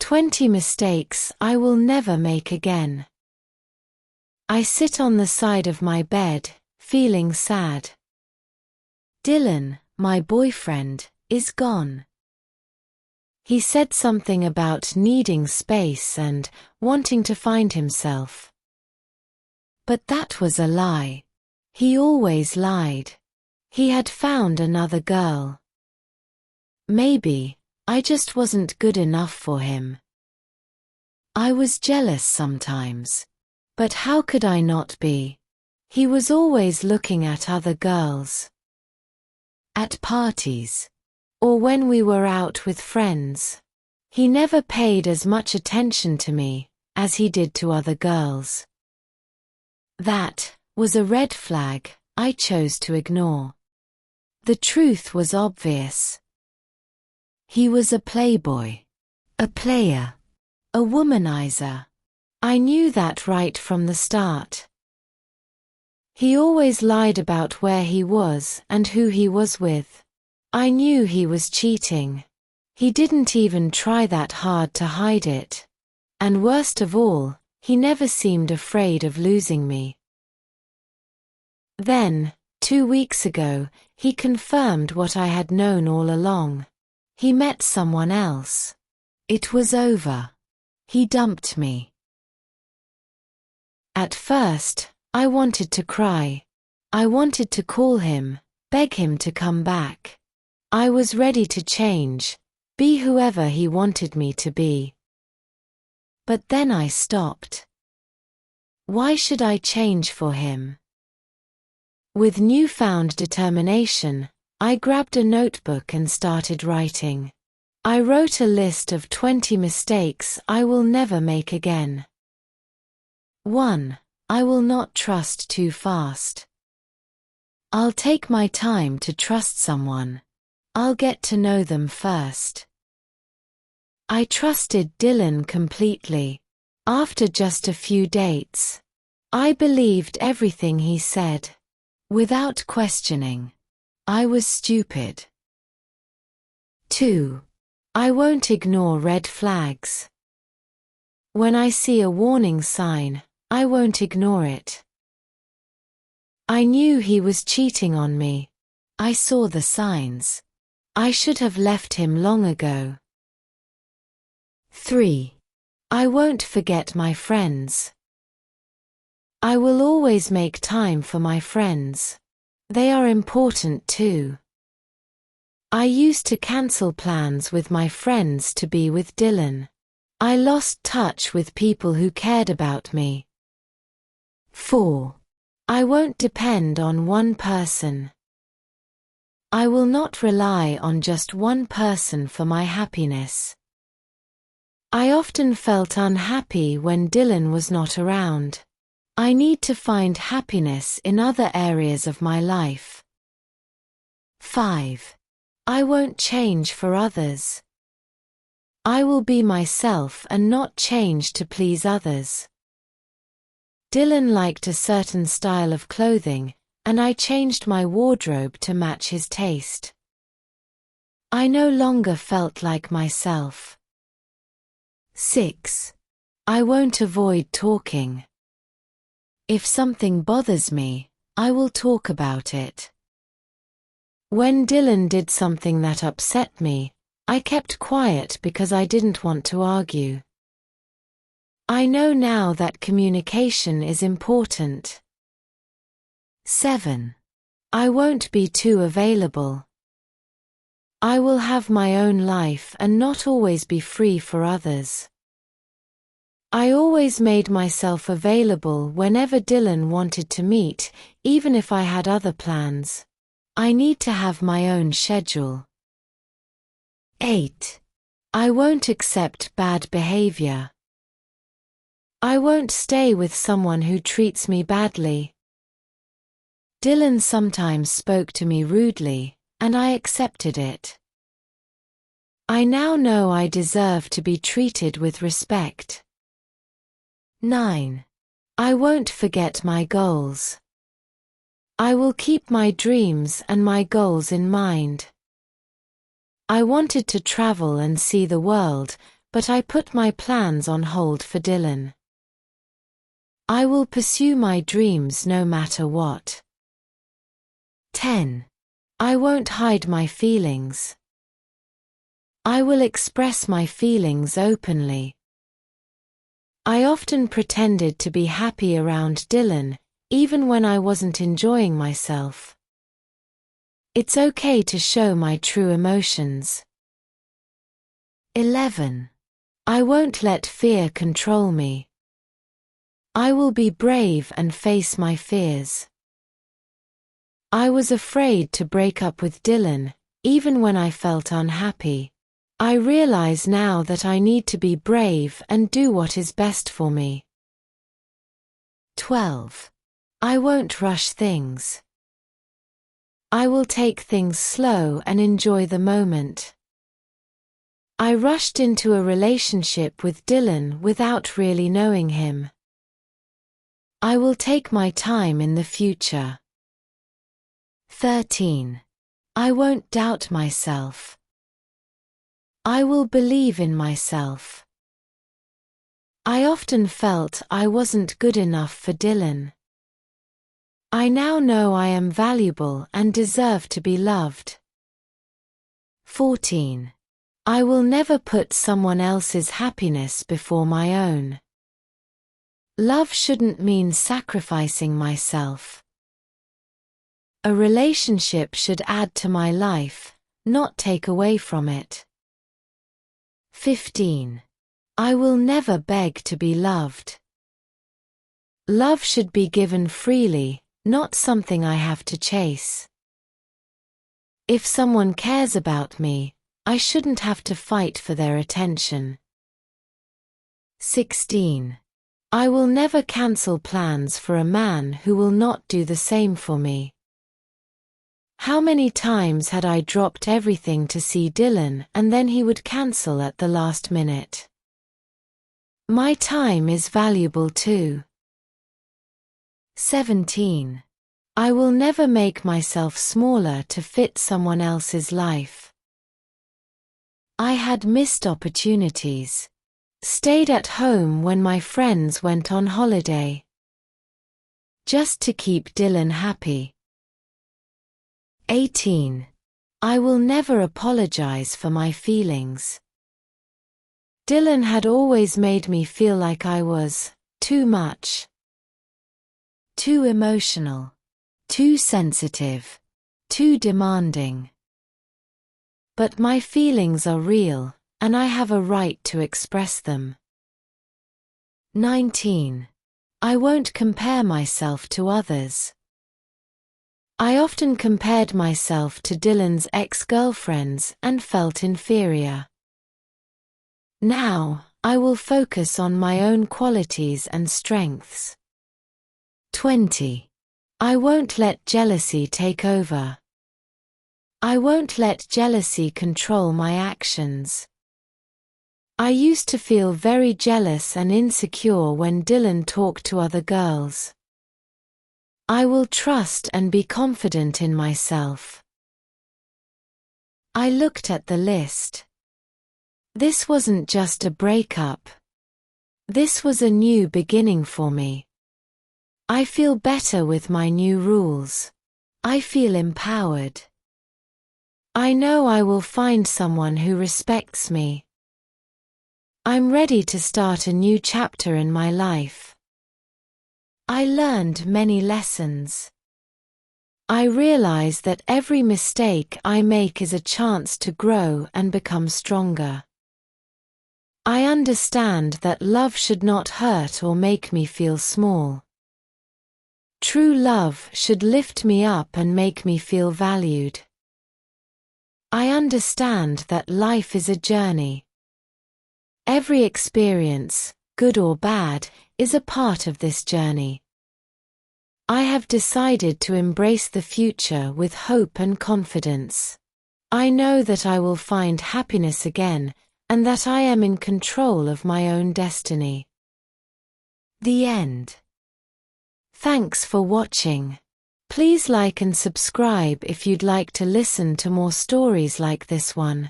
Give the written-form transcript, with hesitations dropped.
20 mistakes I will never make again. I sit on the side of my bed, feeling sad. Dylan, my boyfriend, is gone. He said something about needing space and wanting to find himself. But that was a lie. He always lied. He had found another girl. Maybe I just wasn't good enough for him. I was jealous sometimes. But how could I not be? He was always looking at other girls. At parties. Or when we were out with friends. He never paid as much attention to me as he did to other girls. That was a red flag I chose to ignore. The truth was obvious. He was a playboy, a player, a womanizer. I knew that right from the start. He always lied about where he was and who he was with. I knew he was cheating. He didn't even try that hard to hide it. And worst of all, he never seemed afraid of losing me. Then, 2 weeks ago, he confirmed what I had known all along. He met someone else. It was over. He dumped me. At first, I wanted to cry. I wanted to call him, beg him to come back. I was ready to change, be whoever he wanted me to be. But then I stopped. Why should I change for him? With newfound determination, I grabbed a notebook and started writing. I wrote a list of 20 mistakes I will never make again. 1. I will not trust too fast. I'll take my time to trust someone. I'll get to know them first. I trusted Dylan completely. After just a few dates, I believed everything he said. Without questioning. I was stupid. 2. I won't ignore red flags. When I see a warning sign, I won't ignore it. I knew he was cheating on me. I saw the signs. I should have left him long ago. 3. I won't forget my friends. I will always make time for my friends. They are important too. I used to cancel plans with my friends to be with Dylan. I lost touch with people who cared about me. 4. I won't depend on one person. I will not rely on just one person for my happiness. I often felt unhappy when Dylan was not around. I need to find happiness in other areas of my life. 5. I won't change for others. I will be myself and not change to please others. Dylan liked a certain style of clothing, and I changed my wardrobe to match his taste. I no longer felt like myself. 6. I won't avoid talking. If something bothers me, I will talk about it. When Dylan did something that upset me, I kept quiet because I didn't want to argue. I know now that communication is important. 7. I won't be too available. I will have my own life and not always be free for others. I always made myself available whenever Dylan wanted to meet, even if I had other plans. I need to have my own schedule. 8. I won't accept bad behavior. I won't stay with someone who treats me badly. Dylan sometimes spoke to me rudely, and I accepted it. I now know I deserve to be treated with respect. 9. I won't forget my goals. I will keep my dreams and my goals in mind. I wanted to travel and see the world, but I put my plans on hold for Dylan. I will pursue my dreams no matter what. 10. I won't hide my feelings. I will express my feelings openly. I often pretended to be happy around Dylan, even when I wasn't enjoying myself. It's okay to show my true emotions. 11. I won't let fear control me. I will be brave and face my fears. I was afraid to break up with Dylan, even when I felt unhappy. I realize now that I need to be brave and do what is best for me. 12. I won't rush things. I will take things slow and enjoy the moment. I rushed into a relationship with Dylan without really knowing him. I will take my time in the future. 13. I won't doubt myself. I will believe in myself. I often felt I wasn't good enough for Dylan. I now know I am valuable and deserve to be loved. 14. I will never put someone else's happiness before my own. Love shouldn't mean sacrificing myself. A relationship should add to my life, not take away from it. 15. I will never beg to be loved. Love should be given freely, not something I have to chase. If someone cares about me, I shouldn't have to fight for their attention. 16. I will never cancel plans for a man who will not do the same for me. How many times had I dropped everything to see Dylan and then he would cancel at the last minute? My time is valuable too. 17. I will never make myself smaller to fit someone else's life. I had missed opportunities. Stayed at home when my friends went on holiday. Just to keep Dylan happy. 18. I will never apologize for my feelings. Dylan had always made me feel like I was too much. Too emotional. Too sensitive. Too demanding. But my feelings are real, and I have a right to express them. 19. I won't compare myself to others. I often compared myself to Dylan's ex-girlfriends and felt inferior. Now, I will focus on my own qualities and strengths. 20. I won't let jealousy take over. I won't let jealousy control my actions. I used to feel very jealous and insecure when Dylan talked to other girls. I will trust and be confident in myself. I looked at the list. This wasn't just a breakup. This was a new beginning for me. I feel better with my new rules. I feel empowered. I know I will find someone who respects me. I'm ready to start a new chapter in my life. I learned many lessons. I realize that every mistake I make is a chance to grow and become stronger. I understand that love should not hurt or make me feel small. True love should lift me up and make me feel valued. I understand that life is a journey. Every experience, good or bad, is a part of this journey. I have decided to embrace the future with hope and confidence. I know that I will find happiness again, and that I am in control of my own destiny. The end. Thanks for watching. Please like and subscribe if you'd like to listen to more stories like this one.